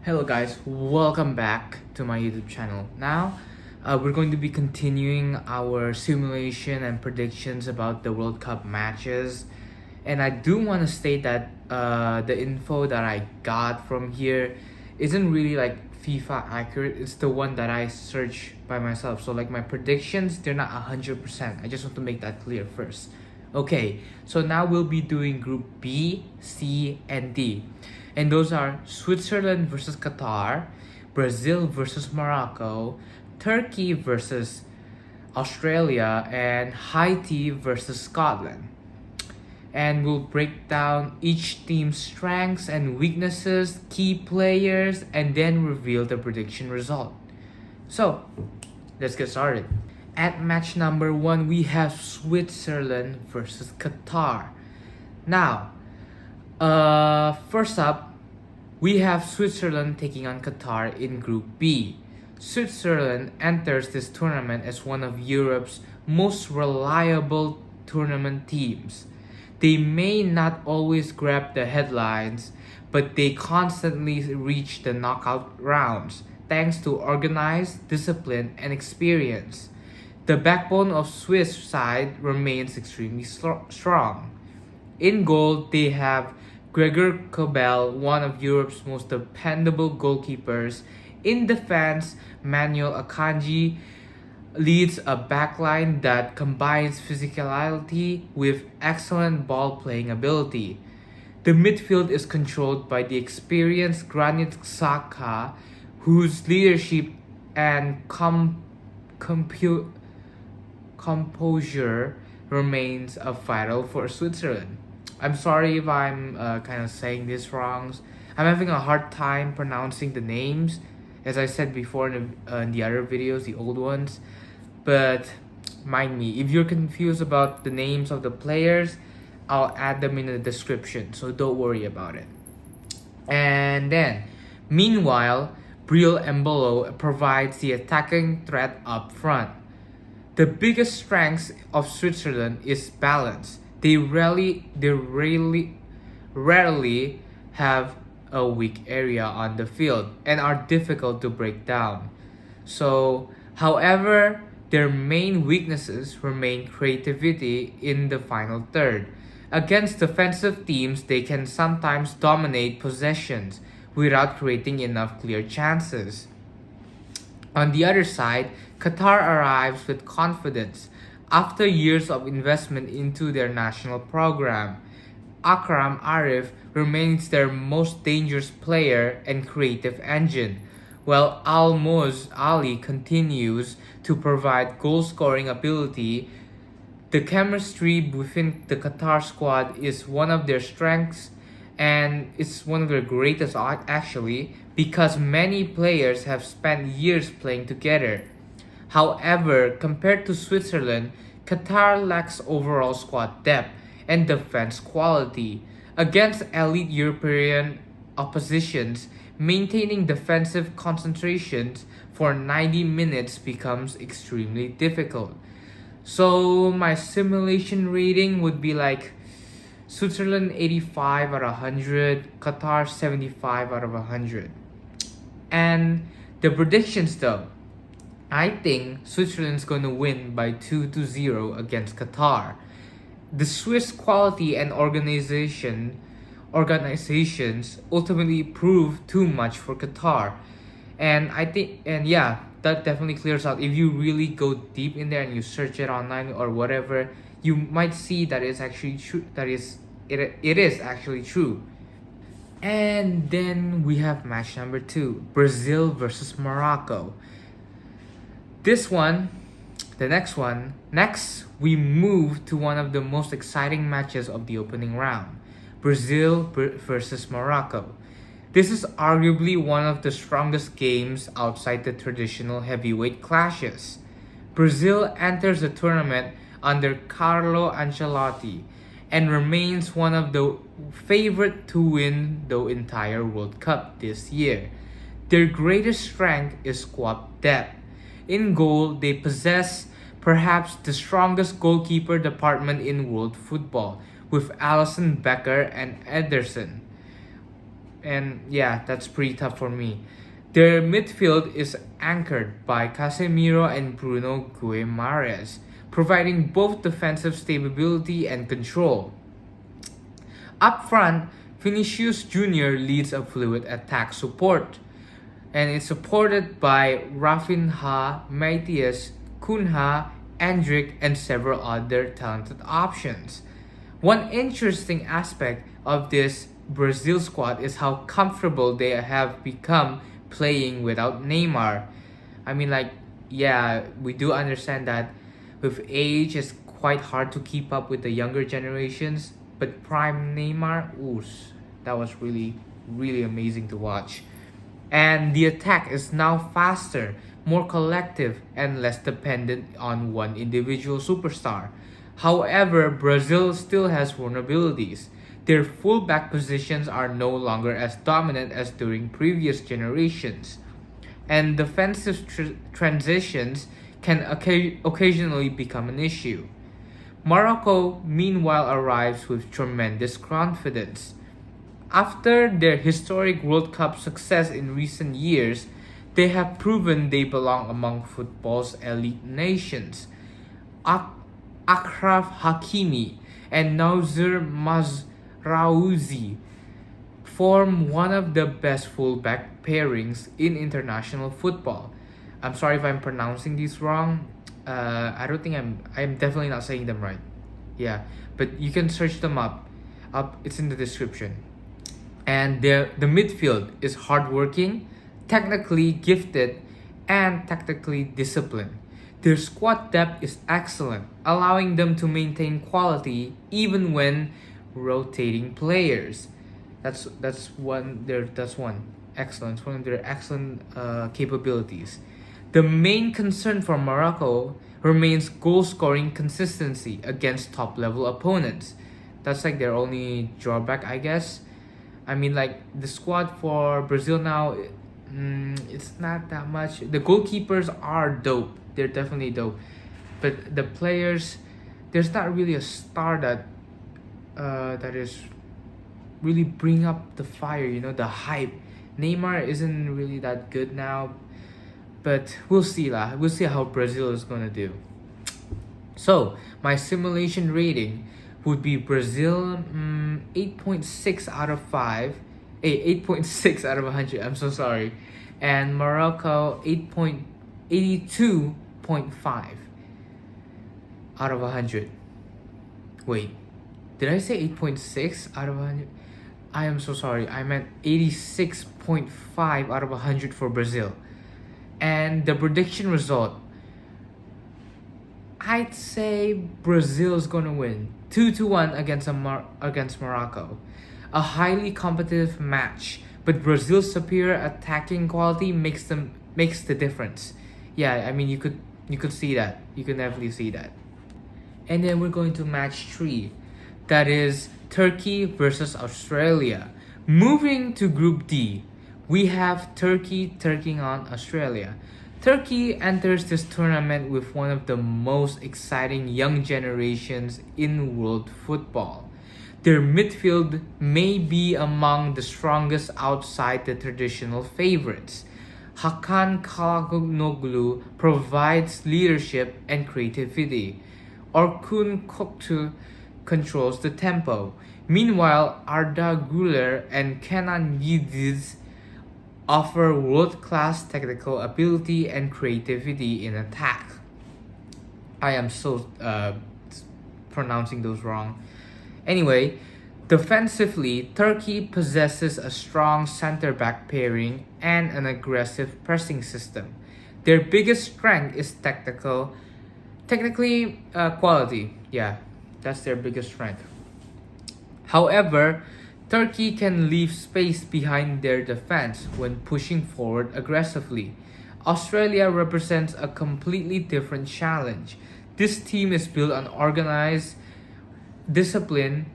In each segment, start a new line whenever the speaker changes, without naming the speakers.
Hello guys, welcome back to my YouTube channel. Now, we're going to be continuing our simulation and predictions about the World Cup matches. And I do want to state that the info that I got from here isn't really like FIFA accurate. It's the one that I search by myself. So like my predictions, they're not 100%. I just want to make that clear first. Okay, so now we'll be doing Group B, C, and D. And those are Switzerland versus Qatar, Brazil versus Morocco, Turkey versus Australia, and Haiti versus Scotland. And we'll break down each team's strengths and weaknesses, key players, and then reveal the prediction result. So, let's get started. At match number 1, we have Switzerland versus Qatar. Now, first up, we have Switzerland taking on Qatar in Group B. Switzerland enters this tournament as one of Europe's most reliable tournament teams. They may not always grab the headlines, but they constantly reach the knockout rounds thanks to organized, discipline, and experience. The backbone of Swiss side remains extremely strong. In goal, they have Gregor Kobel, one of Europe's most dependable goalkeepers. In defense, Manuel Akanji leads a backline that combines physicality with excellent ball-playing ability. The midfield is controlled by the experienced Granit Xhaka, whose leadership and composure remains vital for Switzerland. I'm sorry if I'm kind of saying this wrong. I'm having a hard time pronouncing the names, as I said before in the other videos, the old ones. But mind me, if you're confused about the names of the players, I'll add them in the description, so don't worry about it. And then, meanwhile, Breel Embolo provides the attacking threat up front. The biggest strength of Switzerland is balance. They rarely have a weak area on the field and are difficult to break down. So, however, their main weaknesses remain creativity in the final third. Against defensive teams, they can sometimes dominate possessions without creating enough clear chances. On the other side, Qatar arrives with confidence. After years of investment into their national program, Akram Arif remains their most dangerous player and creative engine, while Almoz Ali continues to provide goal-scoring ability. The chemistry within the Qatar squad is one of their strengths, and it's one of their greatest actually, because many players have spent years playing together. However, compared to Switzerland, Qatar lacks overall squad depth and defense quality. Against elite European oppositions, maintaining defensive concentrations for 90 minutes becomes extremely difficult. So my simulation rating would be like Switzerland 85 out of 100, Qatar 75 out of 100. And the predictions though, I think Switzerland's going to win by 2-0 against Qatar. The Swiss quality and organizations ultimately prove too much for Qatar. And I think, and yeah, that definitely clears out. If you really go deep in there and you search it online or whatever, you might see that it's actually true. It is actually true. And then we have match number 2, Brazil versus Morocco. Next, we move to one of the most exciting matches of the opening round, Brazil versus Morocco. This is arguably one of the strongest games outside the traditional heavyweight clashes. Brazil enters the tournament under Carlo Ancelotti and remains one of the favorite to win the entire World Cup this year. Their greatest strength is squad depth. In goal, they possess perhaps the strongest goalkeeper department in world football, with Alisson Becker and Ederson. And yeah, that's pretty tough for me. Their midfield is anchored by Casemiro and Bruno Guimaraes, providing both defensive stability and control. Up front, Vinicius Jr. leads a fluid attack support, and it's supported by Rafinha, Matthias, Cunha, Endrick, and several other talented options. One interesting aspect of this Brazil squad is how comfortable they have become playing without Neymar. I mean, like, yeah, we do understand that with age, it's quite hard to keep up with the younger generations. But prime Neymar, ooh, that was really, really amazing to watch. And the attack is now faster, more collective, and less dependent on one individual superstar. However, Brazil still has vulnerabilities. Their fullback positions are no longer as dominant as during previous generations, and defensive transitions can occasionally become an issue. Morocco, meanwhile, arrives with tremendous confidence. After their historic World Cup success in recent years, they have proven they belong among football's elite nations. Achraf Hakimi and Nazir Mazraoui form one of the best fullback pairings in international football. I'm sorry if I'm pronouncing these wrong. I don't think I'm definitely not saying them right. Yeah, but you can search them up. It's in the description. And the midfield is hardworking, technically gifted, and tactically disciplined. Their squad depth is excellent, allowing them to maintain quality even when rotating players. That's one excellent, one of their excellent capabilities. The main concern for Morocco remains goal scoring consistency against top level opponents. That's like their only drawback, I guess. I mean, like, the squad for Brazil now, it's not that much. The goalkeepers are dope. They're definitely dope. But the players, there's not really a star that is really bring up the fire, the hype. Neymar isn't really that good now, but we'll see lah. We'll see how Brazil is gonna do. So my simulation rating would be Brazil 8.6 out of 5, 8.6 out of 100. I'm so sorry, and Morocco 82.5 out of 100. Wait, did I say 8.6 out of 100? I am so sorry. I meant 86.5 out of 100 for Brazil. And the prediction result, I'd say Brazil is gonna win 2-1 against Morocco. A highly competitive match, but Brazil's superior attacking quality makes the difference. Yeah, I mean, you could see that. You can definitely see that. And then we're going to match 3. That is Turkey versus Australia. Moving to Group D, we have Turkey taking on Australia. Turkey enters this tournament with one of the most exciting young generations in world football. Their midfield may be among the strongest outside the traditional favorites. Hakan Çalhanoğlu provides leadership and creativity. Orkun Kökçü controls the tempo. Meanwhile, Arda Güler and Kenan Yildiz offer world-class technical ability and creativity in attack. I am so pronouncing those wrong. Anyway, defensively, Turkey possesses a strong center-back pairing and an aggressive pressing system. Their biggest strength is technically quality. Yeah, that's their biggest strength. However, Turkey can leave space behind their defense when pushing forward aggressively. Australia represents a completely different challenge. This team is built on organized discipline,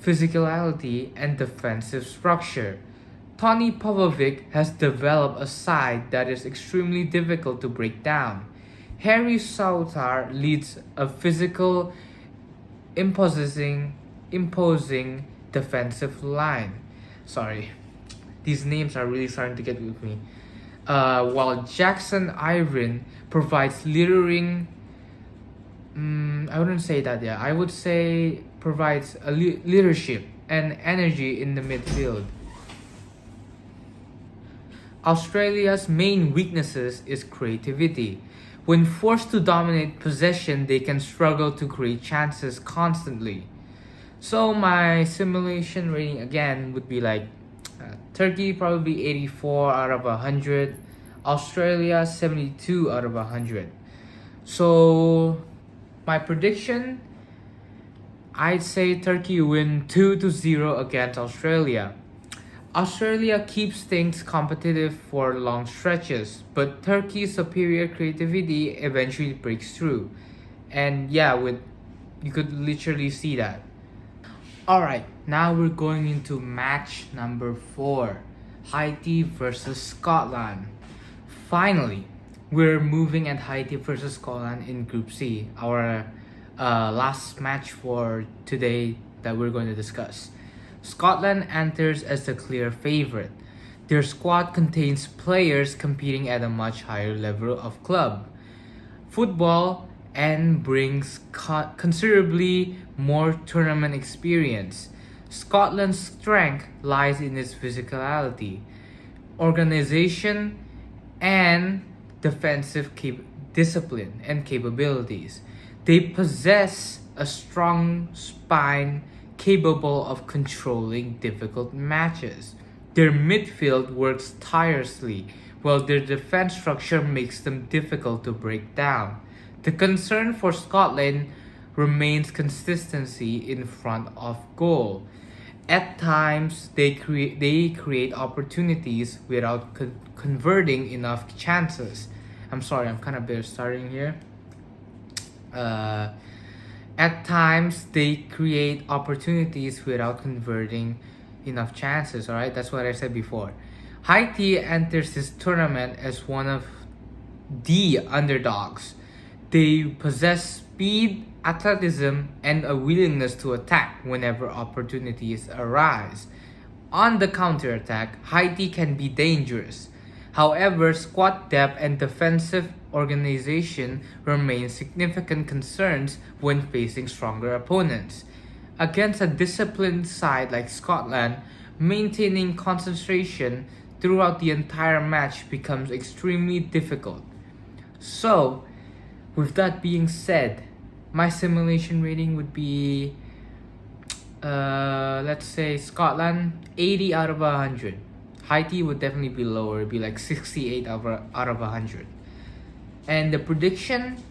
physicality, and defensive structure. Tony Pavlovic has developed a side that is extremely difficult to break down. Harry Southar leads a physical, imposing defensive line. Sorry, These names are really starting to get with me. While Jackson Irvin provides littering, I wouldn't say that, yeah. I would say provides a leadership and energy in the midfield. Australia's main weaknesses is creativity. When forced to dominate possession, they can struggle to create chances constantly. So my simulation rating again would be like Turkey probably 84 out of 100, Australia 72 out of 100. So my prediction, I'd say Turkey win 2-0 against Australia. Australia keeps things competitive for long stretches, but Turkey's superior creativity eventually breaks through. And yeah, you could literally see that. Alright, now we're going into match number 4. Haiti versus Scotland. Finally, we're moving at Haiti versus Scotland in Group C. Our last match for today that we're going to discuss. Scotland enters as the clear favorite. Their squad contains players competing at a much higher level of club football and brings considerably more tournament experience. Scotland's strength lies in its physicality, organization, and defensive discipline and capabilities. They possess a strong spine capable of controlling difficult matches. Their midfield works tirelessly, while their defense structure makes them difficult to break down. The concern for Scotland remains consistency in front of goal. At times, they create opportunities without converting enough chances. I'm sorry, I'm kind of better starting here. At times, they create opportunities without converting enough chances. Alright, that's what I said before. Haiti enters this tournament as one of the underdogs. They possess speed, athleticism, and a willingness to attack whenever opportunities arise. On the counter-attack, Haiti can be dangerous. However, squad depth and defensive organization remain significant concerns when facing stronger opponents. Against a disciplined side like Scotland, maintaining concentration throughout the entire match becomes extremely difficult. So, with that being said, my simulation rating would be, let's say Scotland 80 out of 100. Haiti would definitely be lower, it'd be like 68 out of 100. And the prediction,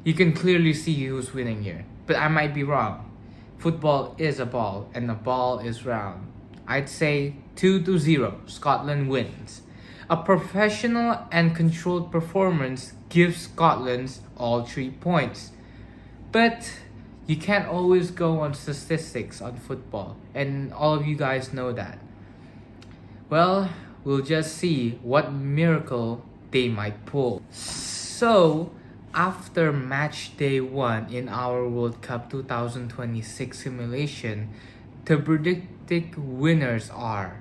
you can clearly see who's winning here, but I might be wrong. Football is a ball, and the ball is round. I'd say 2-0, Scotland wins. A professional and controlled performance gives Scotland all 3 points. But you can't always go on statistics on football, and all of you guys know that. Well, we'll just see what miracle they might pull. So, after match day 1 in our World Cup 2026 simulation, the predicted winners are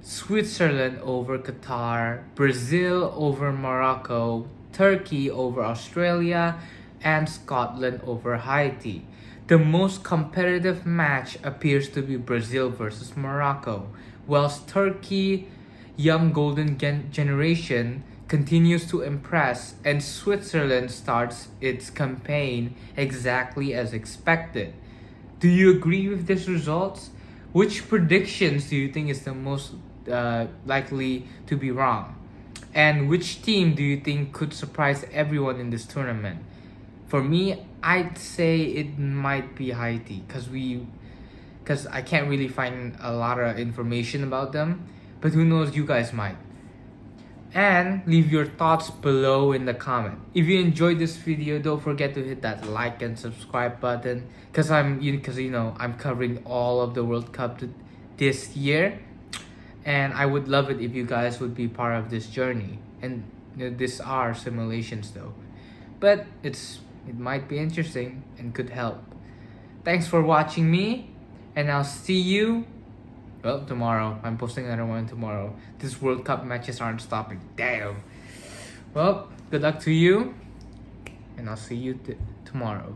Switzerland over Qatar, Brazil over Morocco, Turkey over Australia, and Scotland over Haiti. The most competitive match appears to be Brazil versus Morocco, whilst Turkey, young golden generation, continues to impress, and Switzerland starts its campaign exactly as expected. Do you agree with these results? Which predictions do you think is the most likely to be wrong? And which team do you think could surprise everyone in this tournament? For me, I'd say it might be Haiti because I can't really find a lot of information about them, but who knows, you guys might. And leave your thoughts below in the comment. If you enjoyed this video, don't forget to hit that like and subscribe button because I'm covering all of the World Cup this year, and I would love it if you guys would be part of this journey. And these are simulations though, but it might be interesting and could help. Thanks for watching me, and I'll see you Well, tomorrow. I'm posting another one tomorrow. These World Cup matches aren't stopping. Damn. Well, good luck to you. And I'll see you tomorrow.